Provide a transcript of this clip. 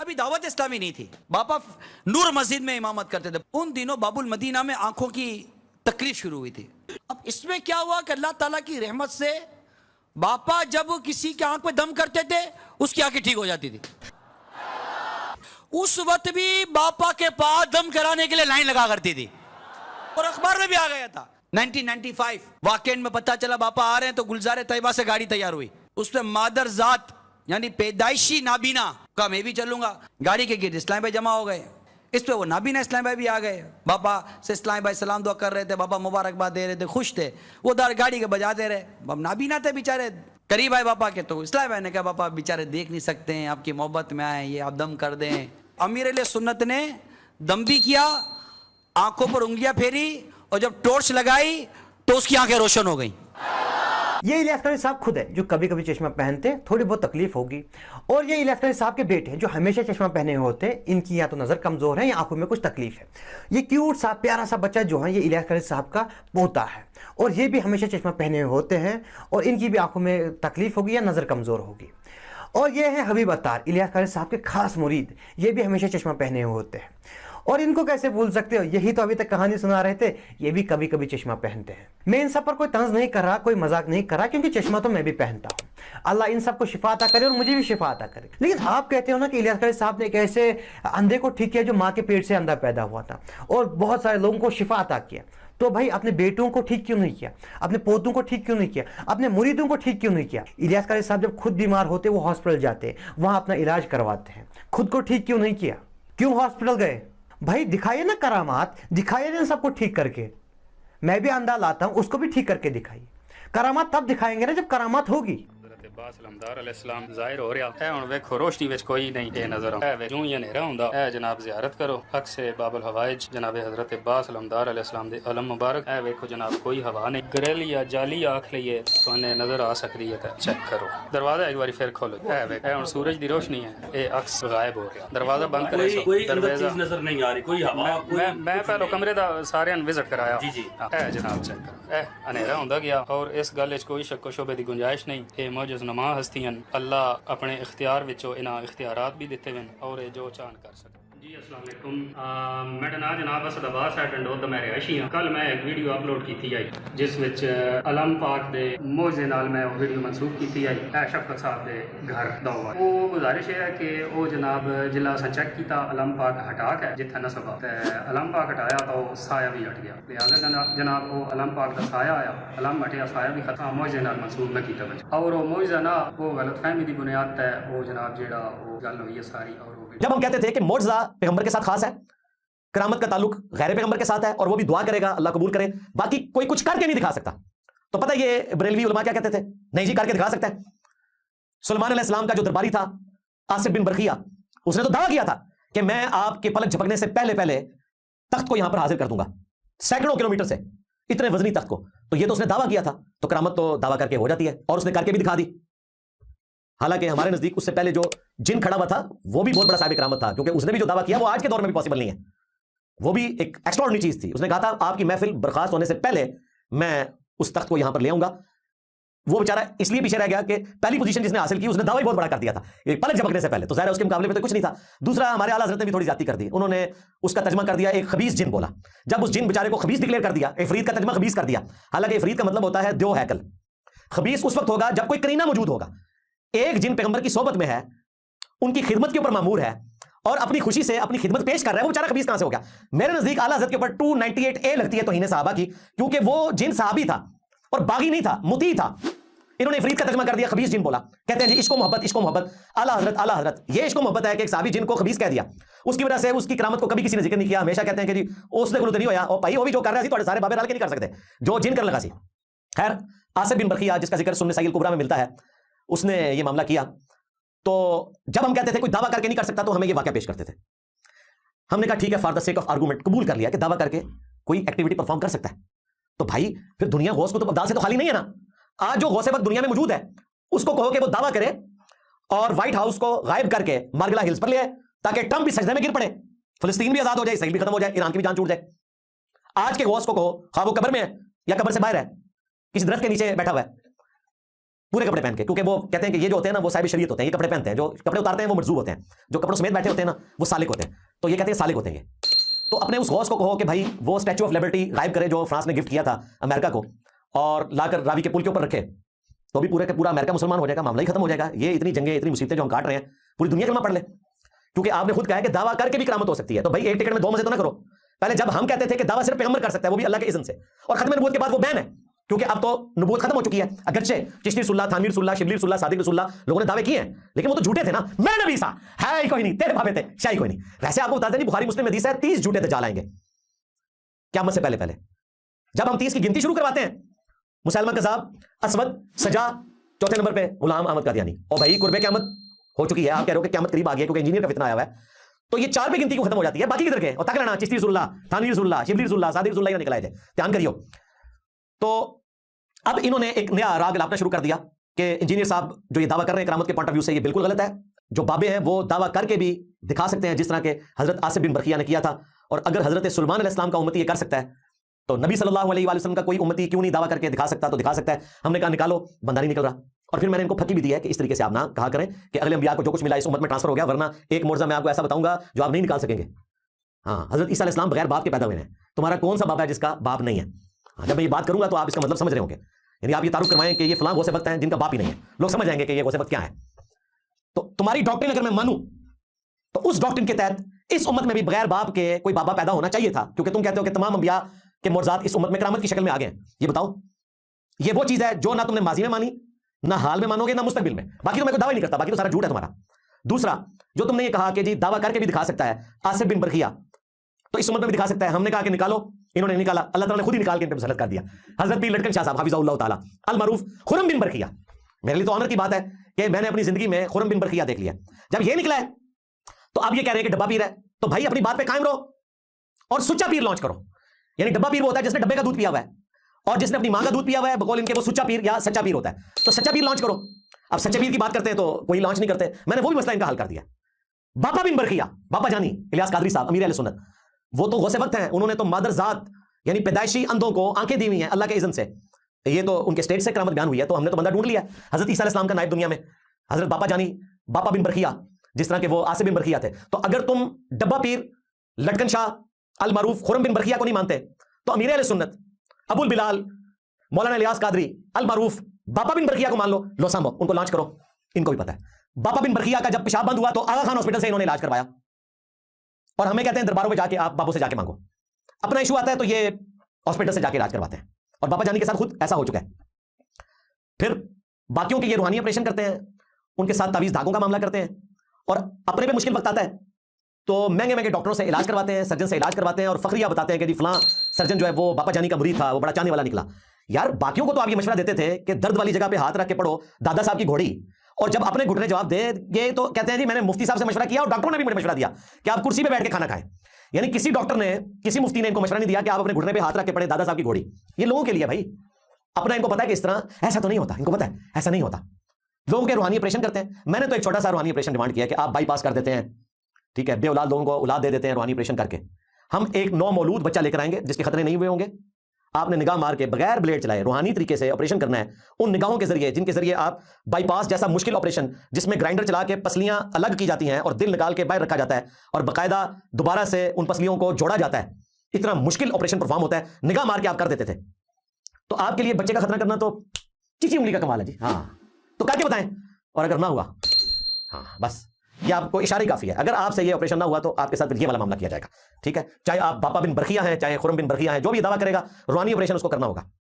بھی دعوت اسلامی نہیں تھی, باپا نور مسجد میں امامت کرتے تھے. ان دنوں باب المدینہ میں آنکھوں کی تکلیف شروع ہوئی تھی. اب اس میں کیا ہوا کہ اللہ تعالیٰ کی رحمت سے باپا جب کسی کے آنکھ پہ دم کرتے تھے اس کی آنکھیں ٹھیک ہو جاتی تھی. اس وقت بھی باپا کے پاس دم کرانے کے لیے لائن لگا کرتی تھی, اور اخبار میں بھی آ گیا تھا. 1995 واقعین میں پتا چلا باپا آ رہے ہیں تو گلزار طیبہ سے گاڑی تیار ہوئی. اس پہ مادر ذات یعنی پیدائشی نابینا کا میں بھی چلوں گا, گاڑی کے گرد اسلام بھائی جمع ہو گئے. اس پہ وہ نابینا اسلام بھائی بھی آ گئے. باپا سے اسلام بھائی سلام دعا کر رہے تھے, باپا مبارکباد دے رہے تھے, خوش تھے. وہ دار گاڑی کے بجاتے رہے. نابینا تھے بیچارے, قریب آئے باپا کے تو اسلام بھائی نے کہا باپا بیچارے دیکھ نہیں سکتے ہیں, آپ کی محبت میں آئے, یہ آپ دم کر دیں. امیر علیہ سنت نے دم بھی کیا, آنکھوں پر انگلیاں پھیری, اور جب ٹورچ لگائی تو اس کی آنکھیں روشن ہو گئیں. یہ الیاس قادری صاحب خود ہے جو کبھی کبھی چشمہ پہنتے, تھوڑی بہت تکلیف ہوگی. اور یہ الیاس قادری صاحب کے بیٹے ہیں جو ہمیشہ چشمہ پہنے ہوتے, ان کی یا تو نظر کمزور ہے یا آنکھوں میں کچھ تکلیف ہے. یہ کیوٹ سا پیارا سا بچہ جو ہے یہ الیاس قادری صاحب کا پوتا ہے, اور یہ بھی ہمیشہ چشمہ پہنے ہوتے ہیں, اور ان کی بھی آنکھوں میں تکلیف ہوگی یا نظر کمزور ہوگی. اور یہ ہے حبیب اتار, الیاس قادری صاحب کے خاص مرید, یہ بھی ہمیشہ چشمہ پہنے ہوتے ہیں. اور ان کو کیسے بھول سکتے ہو, یہی تو ابھی تک کہانی سنا رہے تھے, یہ بھی کبھی کبھی چشمہ پہنتے ہیں. میں ان سب پر کوئی طنز نہیں کر رہا, کوئی مذاق نہیں کر رہا, کیونکہ چشمہ تو میں بھی پہنتا ہوں. اللہ ان سب کو شفا عطا کرے اور مجھے بھی شفا عطا کرے. لیکن آپ کہتے ہو نا کہ الیاس قادری صاحب نے ایک ایسے اندھے کو ٹھیک کیا جو ماں کے پیٹ سے اندھا پیدا ہوا تھا, اور بہت سارے لوگوں کو شفا عطا کیا. تو بھائی اپنے بیٹوں کو ٹھیک کیوں نہیں کیا, اپنے پوتوں کو ٹھیک کیوں نہیں کیا, اپنے مریدوں کو ٹھیک کیوں نہیں کیا؟ الیاس قادری صاحب جب خود بیمار ہوتے وہ ہاسپٹل جاتے, وہاں اپنا علاج کرواتے ہیں, خود کو ٹھیک کیوں نہیں کیا؟ کیوں ہاسپٹل گئے؟ بھائی دکھائیے نا کرامات, دکھائیے نا سب کو ٹھیک کر کے. میں بھی اندھا لاتا ہوں, اس کو بھی ٹھیک کر کے دکھائیے. کرامات تب دکھائیں گے نا جب کرامات ہوگی. سلامدار علیہ السلام ظاہر ہو رہا ہے. ہن ویکھو روشنی وچ کوئی نہیں اے نظر آ ہے جو یہ ہنیرا ہوندا اے جناب زیارت کرو حق سے باب الحوائج جناب حضرت عباس سلامدار علیہ السلام دے علم مبارک. اے ویکھو جناب کوئی ہوا نہیں, گرل یا جالی آکھ لئیے سونے نظر آ سکتی ہے, تے چیک کرو. دروازہ ایک باری پھر کھولو. اے ویکھ اے ہن سورج دی روشنی ہے, اے عکس غائب ہو گیا. دروازہ بند کرے سو, کوئی اندر چیز نظر نہیں آ رہی, کوئی ہوا. میں پہلو کمرے دا سارے وزٹ کرایا. جی جی اے جناب چیک کرو, اے ہنیرا ہوندا گیا, اور اس گل وچ کوئی شک و شبے دی گنجائش نہیں. اے معجز نما ہستیاں اللہ اپنے اختیار وچوں انہاں اختیارات بھی دیتے ہیں, اور یہ جو چاہن کر سکتے. جی السلام علیکم, میرا نام جناب اسد عباس ہے, ڈنڈول دا میں رہائشی ہوں. کل میں ایک ویڈیو اپلوڈ کی آئی جس وچ علم پاک دے موعظے نال میں ویڈیو منسوخ کی آئی. اے شفقت صاحب دے گھر دا ہوا. وہ گزارش ہے کہ وہ جناب جلا اساں چیک کیتا علم پاک ہٹا کے جتھے نصب تے علم پاک ہٹایا تو سایہ بھی ہٹ گیا. لہٰذا جناب وہ علم پاک دا سایہ آیا, علم ہٹیا, سایہ بھی ختم, موعظے نال منسوخ نہ کیتا بچ. اور وہ موعظہ نہ وہ غلط فہمی دی بنیاد تے وہ جناب جیڑا وہ گل ہوئی ہے ساری. اور جب ہم کہتے تھے کہ معجزہ پیغمبر کے ساتھ خاص ہے, کرامت کا تعلق غیر پیغمبر کے ساتھ ہے, اور وہ بھی دعا کرے گا اللہ قبول کرے, باقی کوئی کچھ کر کے نہیں دکھا سکتا, تو پتہ یہ بریلوی علماء کیا کہتے تھے؟ نہیں جی کر کے دکھا سکتا ہے. سلیمان علیہ السلام کا جو درباری تھا آصف بن برقیہ, اس نے تو دعویٰ کیا تھا کہ میں آپ کے پلک جھپکنے سے پہلے پہلے تخت کو یہاں پر حاضر کر دوں گا, سینکڑوں کلومیٹر سے, اتنے وزنی تخت کو. تو یہ تو اس نے دعویٰ کیا تھا, تو کرامت تو دعویٰ کر کے ہو جاتی ہے, اور اس نے کر کے بھی دکھا دی. حالانکہ ہمارے نزدیک اس سے پہلے جو جن کھڑا ہوا تھا وہ بھی بہت بڑا صاحب کرامت تھا, کیونکہ اس نے بھی جو دعویٰ کیا وہ آج کے دور میں بھی پاسبل نہیں ہے. وہ بھی ایک ایکسٹراڈنری چیز تھی. اس نے کہا تھا آپ کی محفل برخاست ہونے سے پہلے میں اس تخت کو یہاں پر لے آؤں گا. وہ بیچارہ اس لیے پیچھے رہ گیا کہ پہلی پوزیشن جس نے حاصل کی اس نے دعویٰ بہت بڑا کر دیا تھا پلک جھپکنے سے پہلے, تو ظاہر ہے اس کے مقابلے میں تو کچھ نہیں تھا. دوسرا ہمارے اعلیٰ حضرت نے بھی تھوڑی زیادتی کر دی, انہوں نے اس کا ترجمہ کر دیا ایک خبیث جن بولا. جب اس جن بیچارے کو خبیث ڈکلیئر کر دیا, عفریت کا ترجمہ خبیث کر دیا. حالانکہ عفریت کا مطلب ہوتا ہے دیو ہیکل. خبیث اس وقت ہوگا جب کوئی کرینہ موجود ہوگا. ایک جن پیغمبر کی صحبت میں ہے, ان کی خدمت کے اوپر مامور ہے, اور اپنی خوشی سے اپنی خدمت پیش کر رہا ہے, وہ بیچارہ خبیث کہاں سے ہو گیا؟ میرے نزدیک اعلیٰ حضرت کے اوپر 298A لگتی ہے توہین صحابہ کی, کیونکہ وہ جن صحابی تھا اور باغی نہیں تھا, مطیع تھا. انہوں نے عفریت کا ترجمہ کر دیا خبیث جن بولا. کہتے ہیں جی عشق و محبت, عشق و محبت. اعلیٰ حضرت یہ عشق و محبت ہے کہ ایک صحابی جن کو خبیث کہہ دیا, اس کی وجہ سے اس کی کرامت کو کبھی کسی نے ذکر نہیں کیا. ہمیشہ کہتے ہیں کہ جی اس نے نہیں ہویا, اور بھائی وہ بھی جو کر رہا سی تو سارے بابے رل کے نہیں کر سکتے, جو جن کرنے لگا سی. خیر آصف بن برقیہ جس کا ذکر سنن نسائی الکبریٰ میں ملتا ہے, اس نے یہ معاملہ کیا. تو جب ہم کہتے تھے کوئی دعویٰ کر کے نہیں کر سکتا تو ہمیں یہ واقعہ پیش کرتے تھے. ہم نے کہا ٹھیک ہے, for the sake of argument قبول کر لیا کہ دعویٰ کر کے کوئی ایکٹیویٹی پرفارم کر سکتا ہے. تو بھائی پھر دنیا غوث کو تو ابدال سے تو خالی نہیں ہے نا. آج جو غوث وقت دنیا میں موجود ہے اس کو کہو کہ وہ دعویٰ کرے اور وائٹ ہاؤس کو غائب کر کے مارگلا ہلز پر لے آئے, تاکہ ٹرمپ بھی سجدے میں گر پڑے, فلسطین بھی آزاد ہو جائے, اسرائیل بھی ختم ہو جائے, ایران کی بھی جان چھوٹ جائے. آج کے غوث کو کہو, خواہ وہ قبر میں ہے یا قبر سے باہر ہے, کسی درخت کے نیچے بیٹھا ہوا ہے, پورے کپڑے پہن کے, کیونکہ وہ کہتے ہیں کہ یہ جو ہوتے ہیں نا وہ صاحب شریعت ہوتے ہیں, یہ کپڑے پہنتے ہیں, جو کپڑے اتارتے ہیں وہ مرزوب ہوتے ہیں, جو کپڑوں سمیت بیٹھے ہوتے ہیں نا وہ سالک ہوتے ہیں, تو یہ کہتے ہیں سالک ہوتے ہیں یہ. تو اپنے اس غوث کو کہو کہ بھائی وہ اسٹیچو آف لبرٹی غائب کرے جو فرانس نے گفٹ کیا تھا امریکہ کو, اور لا کر راوی کے پل کے اوپر رکھے, تو بھی پورے کا پورا امریکہ مسلمان ہو جائے گا, معاملہ ہی ختم ہو جائے گا. یہ اتنی جنگیں اتنی مصیبتیں جو ہم کاٹ رہے ہیں, پوری دنیا کلمہ پڑھ لے, کیونکہ آپ نے خود کہا ہے کہ دعویٰ کر کے بھی کرامت ہو سکتی ہے. تو بھائی ایک ٹکٹ میں دو مزے تو نہ کرو. پہلے جب ہم کہتے تھے کہ دعویٰ صرف پیغمبر کر سکتا ہے وہ بھی اللہ کے اذن سے, اور ختم نبوت کے بعد وہ بین ہے, کیونکہ اب تو نبوت ختم ہو چکی ہے. اگرچہ چشتی رسول اللہ, تھانوی رسول اللہ, شبلی رسول اللہ, صادق رسول اللہ لوگوں نے دعوے کیے ہیں, لیکن وہ تو جھوٹے تھے نا. میں نبی سا ہے ہی کوئی نہیں, تیرے بھاپے تھے شاہی کوئی نہیں. ویسے آپ کو بتا دیں بخاری مسلم حدیث ہے 30 جھوٹے دجال آئیں گے قیامت سے پہلے. جب ہم 30 کی گنتی شروع کرواتے ہیں, مسلمہ کذاب, اسود, سجا, چوتھے نمبر پہ غلام احمد قادیانی, اور بھائی قرب قیامت ہو چکی ہے, آپ کہہ رہے ہو کہ قیامت قریب آ گئی ہے کیونکہ انجینئر کا فتنہ آیا ہوا ہے, تو یہ 4 پہ گنتی کو ختم ہو جاتی ہے. باقی کدھر گئے؟ اور تک لینا چشتی رسول اللہ, تھانوی رسول اللہ, شبلی رسول اللہ, صادق رسول اللہ نکل آئے جائے, دھیان کریو. تو اب انہوں نے ایک نیا راگ لاپنا شروع کر دیا کہ انجینئر صاحب جو یہ دعویٰ کر رہے ہیں کرامت کے پوائنٹ آف ویو سے یہ بالکل غلط ہے. جو بابے ہیں وہ دعویٰ کر کے بھی دکھا سکتے ہیں, جس طرح کہ حضرت آصف بن برقیہ نے کیا تھا. اور اگر حضرت سلیمان علیہ السلام کا امتی یہ کر سکتا ہے, تو نبی صلی اللہ علیہ وآلہ وسلم کا کوئی امتی کیوں نہیں دعویٰ کر کے دکھا سکتا؟ تو دکھا سکتا ہے. ہم نے کہا نکالو, بندہ نہیں نکل رہا. اور پھر میں نے ان کو پھکی بھی دی ہے کہ اس طریقے سے آپ نہ کہا کریں کہ اگلے انبیاء کو جو کچھ ملا اس امت میں ٹرانسفر ہو گیا, ورنہ ایک معجزہ میں آپ کو ایسا بتاؤں گا جو آپ نہیں نکال سکیں گے. ہاں, حضرت عیسیٰ علیہ السلام بغیر باپ کے پیدا ہوئے ہیں. تمہارا کون سا باپ ہے جس کا باپ نہیں ہے؟ جب میں یہ بات کروں گا تو آپ اس کا مطلب سمجھ رہے ہوں گے. یعنی آپ یہ تعارف کروائیں کہ یہ فلاں غوث وقت ہیں جن کا باپ ہی نہیں ہے, لوگ سمجھ جائیں گے کہ یہ غوث وقت کیا ہے. تو تمہاری ڈاکٹرن اگر میں مانوں تو اس ڈاکٹرن کے تحت اس امت میں بھی بغیر باپ کے کوئی بابا پیدا ہونا چاہیے تھا, کیونکہ تم کہتے ہو کہ تمام انبیاء کہ معجزات اس امت میں کرامت کی شکل میں آ گئے ہیں. یہ بتاؤ, یہ وہ چیز ہے جو نہ تم نے ماضی میں مانی, نہ حال میں مانو گے, نہ مستقبل میں. باقی تو میں کوئی دعویٰ نہیں کرتا, باقی تو سارا جھوٹ ہے تمہارا. دوسرا, جو تم نے یہ کہا کہ جی دعویٰ کر کے بھی دکھا سکتا ہے آصف بن برقیہ, تو اس امت میں بھی دکھا سکتا ہے. ہم نے کہا کہ نکالو, انہوں نے نکالا, اللہ تعالیٰ نے خود ہی نکال کے ان پہ مسلط کر دیا. حضرت پیر لٹکن شاہ صاحب حفظہ اللہ تعالیٰ المعروف خرم بن برقیہ, میرے لیے تو آنر کی بات ہے کہ میں نے اپنی زندگی میں خرم بن برقیہ دیکھ لیا. جب یہ نکلا ہے تو آپ یہ کہہ رہے ہیں کہ ڈبا پیر ہے, تو بھائی اپنی بات پہ قائم رہو اور سچا پیر لانچ کرو. یعنی ڈبا پیر وہ ہوتا ہے جس نے ڈبے کا دودھ پیا ہوا ہے, اور جس نے اپنی ماں کا دودھ پیا ہوا ہے بقول ان کے وہ سچا پیر یا سچا پیر ہوتا ہے. تو سچا پیر لانچ کرو. اب سچے پیر کی بات کرتے ہیں تو کوئی لانچ نہیں کرتے. میں نے وہ بھی مسئلہ ان کا حل کر دیا. باپا بن برقیہ, باپا جانی الیاس قادری صاحب امیر اہل سنت, وہ تو غوث وقت ہیں. انہوں نے تو مادر ذات یعنی پیدائشی اندھوں کو آنکھیں دی ہوئی ہیں اللہ کے اذن سے. یہ تو ان کے اسٹیٹ سے کرامت بیان ہوئی ہے, تو ہم نے تو بندہ ڈھونڈ لیا حضرت عیسیٰ علیہ السلام کا نائب دنیا میں, حضرت باپا جانی باپا بن برقیہ, جس طرح کہ وہ آصف بن برقیہ تھے. تو اگر تم ڈبا پیر لٹکن شاہ المعروف خرم بن برقیہ کو نہیں مانتے, تو امیر اہل سنت ابو البلال مولانا الیاس قادری المعروف باپا بن برقیہ کو مان لو. لو سامو, ان کو لانچ کرو. ان کو بھی پتہ ہے باپا بن برقیہ کا جب پیشاب بند ہوا تو آغا خان ہاسپٹل سے انہوں نے علاج کروایا, اور ہمیں کہتے ہیں درباروں میں جا کے آپ بابوں سے جا کے مانگو. اپنا ایشو آتا ہے تو یہ ہاسپٹل سے جا کے علاج کرواتے ہیں, اور باپا جانی کے ساتھ خود ایسا ہو چکا ہے. پھر باقیوں کے یہ روحانی آپریشن کرتے ہیں, ان کے ساتھ تعویذ دھاگوں کا معاملہ کرتے ہیں, اور اپنے پہ مشکل وقت آتا ہے تو مہنگے مہنگے ڈاکٹروں سے علاج کرواتے ہیں, سرجن سے علاج کرواتے ہیں, اور فخریہ بتاتے ہیں کہ جی فلاں سرجن جو ہے وہ باپا جانی کا مرید تھا, وہ بڑا چاہنے والا نکلا. یار باقیوں کو تو آپ یہ مشورہ دیتے تھے کہ درد والی جگہ پہ ہاتھ رکھ کے پڑھو دادا صاحب کی گھوڑی, اور جب اپنے گھٹنے جواب دے گئے تو کہتے ہیں جی میں نے مفتی صاحب سے مشورہ کیا, اور ڈاکٹروں نے بھی مجھے مشورہ دیا کہ آپ کرسی پہ بیٹھ کے کھانا کھائیں. یعنی کسی ڈاکٹر نے کسی مفتی نے ان کو مشورہ نہیں دیا کہ آپ اپنے گھٹنے پہ ہاتھ رکھ کے پڑھیں دادا صاحب کی گھوڑی. یہ لوگوں کے لیے بھائی, اپنا ان کو پتا ہے کہ اس طرح ایسا تو نہیں ہوتا, ان کو پتا ہے ایسا نہیں ہوتا. لوگوں کے روحانی آپریشن کرتے ہیں. میں نے تو ایک چھوٹا سا روحانی آپریشن ڈیمانڈ کیا کہ آپ بائی پاس کر دیتے ہیں, ٹھیک ہے, بے اولاد لوگوں کو اولاد دے دیتے ہیں روحانی آپریشن کر کے. ہم ایک نو مولود بچہ لے کر آئیں گے جس کے خطرے نہیں ہوئے ہوں گے. آپ نے نگاہ مار کے بغیر بلیڈ چلائے روحانی طریقے سے آپریشن کرنا ہے, ان نگاہوں کے ذریعے جن کے ذریعے آپ بائی پاس جیسا مشکل آپریشن جس میں گرائنڈر چلا کے پسلیاں الگ کی جاتی ہیں اور دل نکال کے باہر رکھا جاتا ہے اور باقاعدہ دوبارہ سے ان پسلیوں کو جوڑا جاتا ہے, اتنا مشکل آپریشن پرفارم ہوتا ہے, نگاہ مار کے آپ کر دیتے تھے. تو آپ کے لیے بچے کا خطرہ کرنا تو چیچی انگلی کا کمال ہے جی. ہاں تو کر کے بتائیں, اور اگر نہ ہوا ہاں بس یہ آپ کو اشارے کافی ہے. اگر آپ سے یہ آپریشن نہ ہوا تو آپ کے ساتھ یہ والا معاملہ کیا جائے گا, ٹھیک ہے. چاہے آپ باپا بن برقیہ ہیں, چاہے خرم بن برقیہ ہیں, جو بھی دعویٰ کرے گا روحانی آپریشن اس کو کرنا ہوگا.